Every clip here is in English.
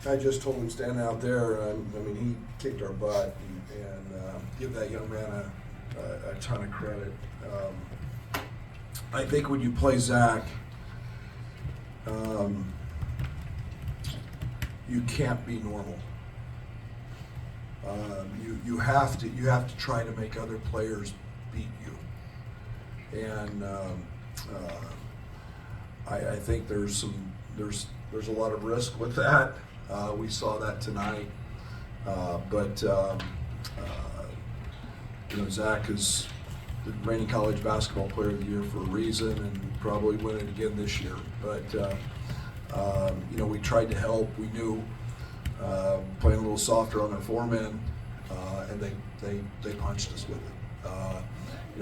I just told him stand out there. I mean, he kicked our butt, and give that young man a ton of credit. I think when you play Zach, you can't be normal. You have to try to make other players beat you, and I think there's a lot of risk with that. We saw that tonight, but Zach is the reigning college basketball player of the year for a reason, and probably win it again this year. But we tried to help. We knew playing a little softer on their foremen, and they punched us with it.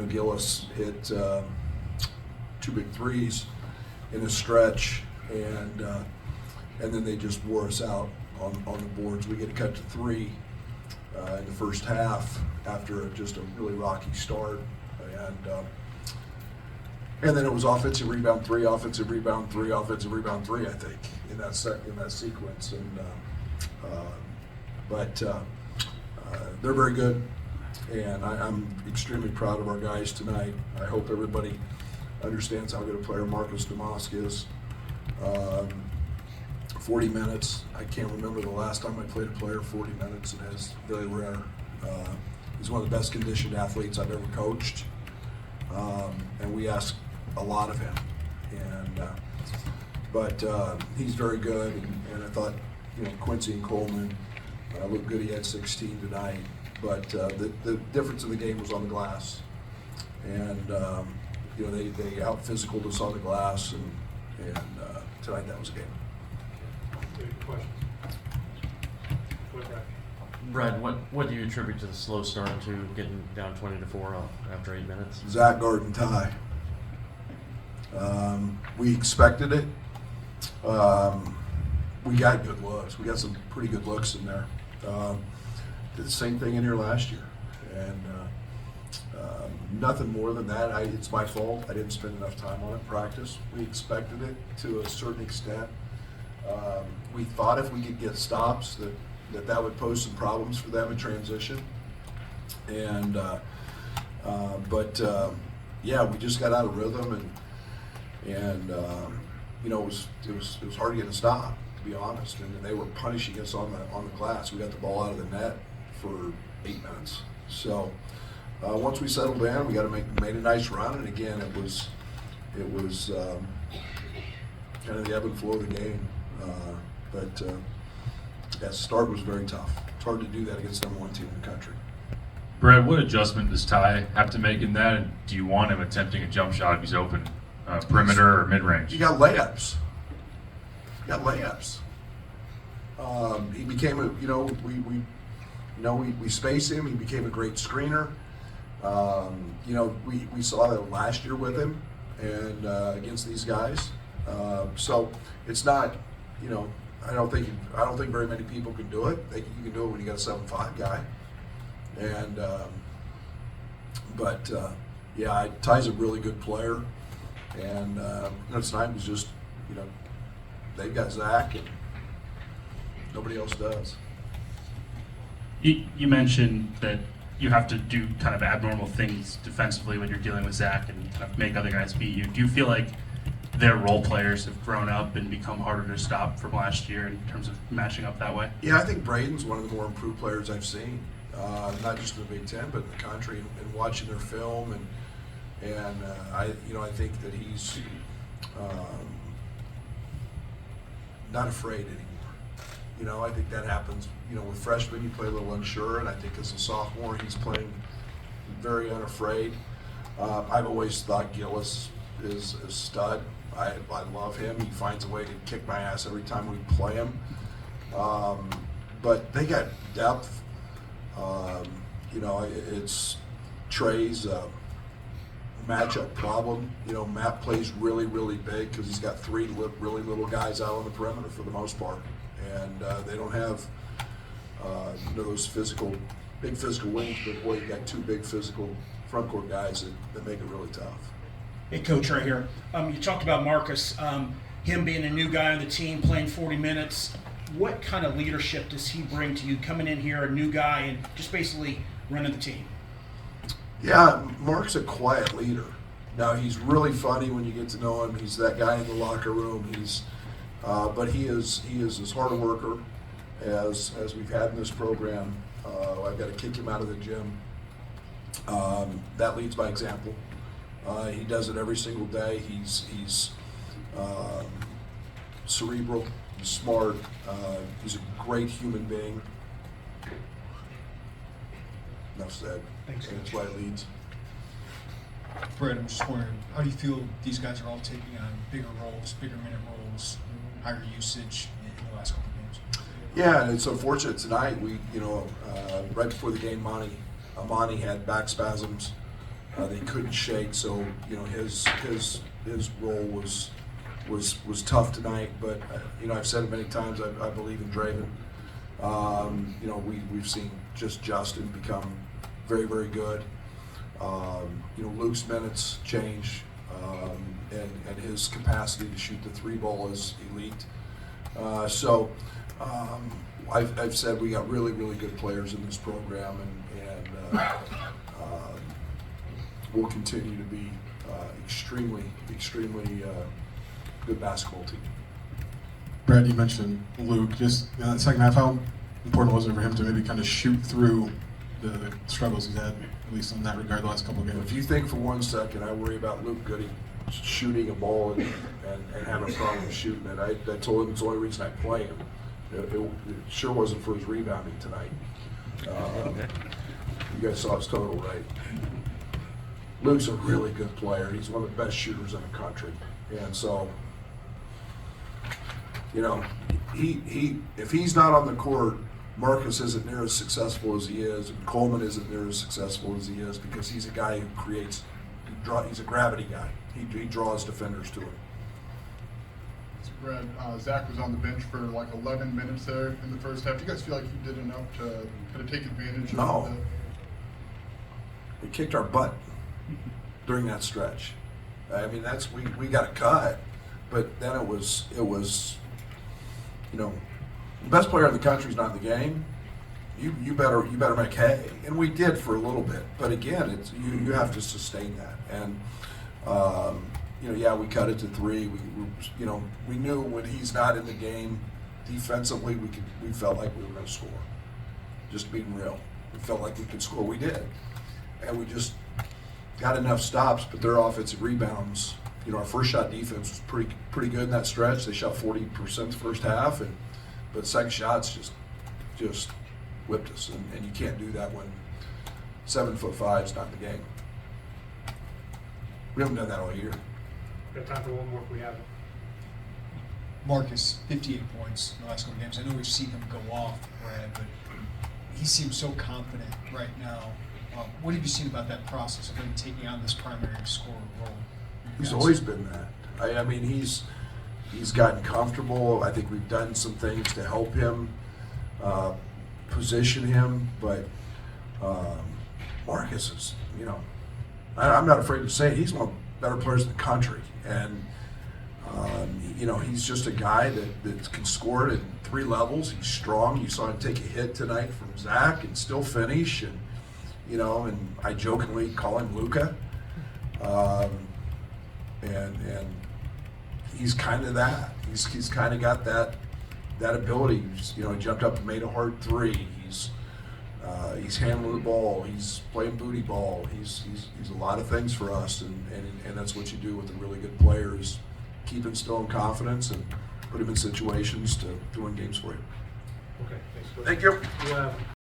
Gillis hit 2 big threes in a stretch, and then they just wore us out on the boards. We get a cut to 3 in the first half after just a really rocky start, and then it was offensive rebound 3, offensive rebound 3, offensive rebound 3. I think in that sequence, and but they're very good, and I'm extremely proud of our guys tonight. I hope everybody understands how good a player Marcus Domask is. 40 minutes. I can't remember the last time I played a player 40 minutes, and it's very rare. He's one of the best conditioned athletes I've ever coached, and we ask a lot of him. But he's very good, and I thought Quincy and Coleman looked good. He had 16 tonight, but the difference in the game was on the glass, and they out physicaled us on the glass, and tonight that was a game. Brad, what do you attribute to the slow start to getting down 20-4 after 8 minutes? Zach Garden tie. We expected it. We got good looks. We got some pretty good looks in there. Did the same thing in here last year, and nothing more than that. It's my fault. I didn't spend enough time on it in practice. We expected it to a certain extent. We thought if we could get stops that would pose some problems for them in transition, and we just got out of rhythm, and it was hard to get a stop, to be honest, and they were punishing us on the glass. We got the ball out of the net for 8 minutes. So once we settled down, we made a nice run, and again it was kind of the ebb and flow of the game. But that start was very tough. It's hard to do that against the number 1 team in the country. Brad, what adjustment does Ty have to make in that? And do you want him attempting a jump shot if he's open, perimeter or mid-range? You got layups. He became we space him. He became a great screener. We saw that last year with him and against these guys. So it's not, I don't think very many people can do it. You can do it when you got a 7'5" guy. And Ty's a really good player, and tonight was just they've got Zach and nobody else does. You mentioned that you have to do kind of abnormal things defensively when you're dealing with Zach and kind of make other guys beat you. Do you feel like their role players have grown up and become harder to stop from last year in terms of matching up that way? Yeah, I think Braden's one of the more improved players I've seen, not just in the Big Ten, but in the country, and watching their film, and I think that he's not afraid anymore. I think that happens. With freshmen, you play a little unsure, and I think as a sophomore, he's playing very unafraid. I've always thought Gillis is a stud. I love him. He finds a way to kick my ass every time we play him. But they got depth. It's Trey's matchup problem. Matt plays really, really big because he's got 3 really little guys out on the perimeter for the most part, and they don't have those big physical wings. But boy, you got 2 big physical front court guys that make it really tough. Hey, Coach, right here. You talked about Marcus, him being a new guy on the team, playing 40 minutes. what kind of leadership does he bring to you coming in here, a new guy, and just basically running the team? Yeah, Mark's a quiet leader. Now he's really funny when you get to know him. He's that guy in the locker room. But he is as hard a worker as we've had in this program. I've got to kick him out of the gym. That leads by example. He does it every single day. He's cerebral. He's smart. He's a great human being. Enough said. Thanks, That's Coach. why it leads. Brett, I'm just wondering, how do you feel these guys are all taking on bigger roles, bigger minute roles, higher usage in the last couple of games? Yeah, and it's unfortunate tonight. Right before the game, Amani had back spasms that he couldn't shake. So his role was tough tonight. But I've said it many times. I believe in Draven. We've seen Justin become very, very good. Luke's minutes change, and his capacity to shoot the three ball is elite. I've said we got really, really good players in this program, and we'll continue to be extremely, extremely good basketball team. Brett, you mentioned Luke. Just in that second half, how important was it for him to maybe kind of shoot through the struggles he's had, at least in that regard, the last couple of games? If you think for 1 second I worry about Luke Goody shooting a ball and having a problem shooting it, I told him it's the only reason I play him. It sure wasn't for his rebounding tonight. You guys saw his total, right? Luke's a really good player. He's one of the best shooters in the country. And so, if he's not on the court, Marcus isn't near as successful as he is, and Coleman isn't near as successful as he is, because he's a guy who creates. He's a gravity guy. He draws defenders to him. Brad, Zach was on the bench for like 11 minutes there in the first half. Do you guys feel like he did enough to kind of take advantage No. of We kicked our butt during that stretch. I mean, we got a cut, but then it was the best player in the country is not in the game. You better make hay, and we did for a little bit. But again, it's you have to sustain that, and we cut it to 3. We knew when he's not in the game, defensively we felt like we were going to score. Just being real, we felt like we could score. We did, and we just got enough stops. But their offensive rebounds, our first shot defense was pretty good in that stretch. They shot 40% the first half, but second shots just whipped us, and you can't do that when 7'5" not in the game. We haven't done that all year. Got time for one more if we have it. Marcus, 58 points in the last couple of games. I know we've seen him go off, Brad, but he seems so confident right now. What have you seen about that process of him taking on this primary scorer role? He's always been that. I mean, he's gotten comfortable. I think we've done some things to help him, position him. But Marcus is, I'm not afraid to say it, he's one of the better players in the country. And, he's just a guy that can score at 3 levels. He's strong. You saw him take a hit tonight from Zach and still finish. And, and I jokingly call him Luka. And he's kind of that. He's kind of got that ability. He jumped up and made a hard 3. He's handling the ball. He's playing booty ball. He's a lot of things for us, and that's what you do with a really good player, is keep instilling confidence and put him in situations to win games for you. Okay, thanks. Coach. Thank you. You have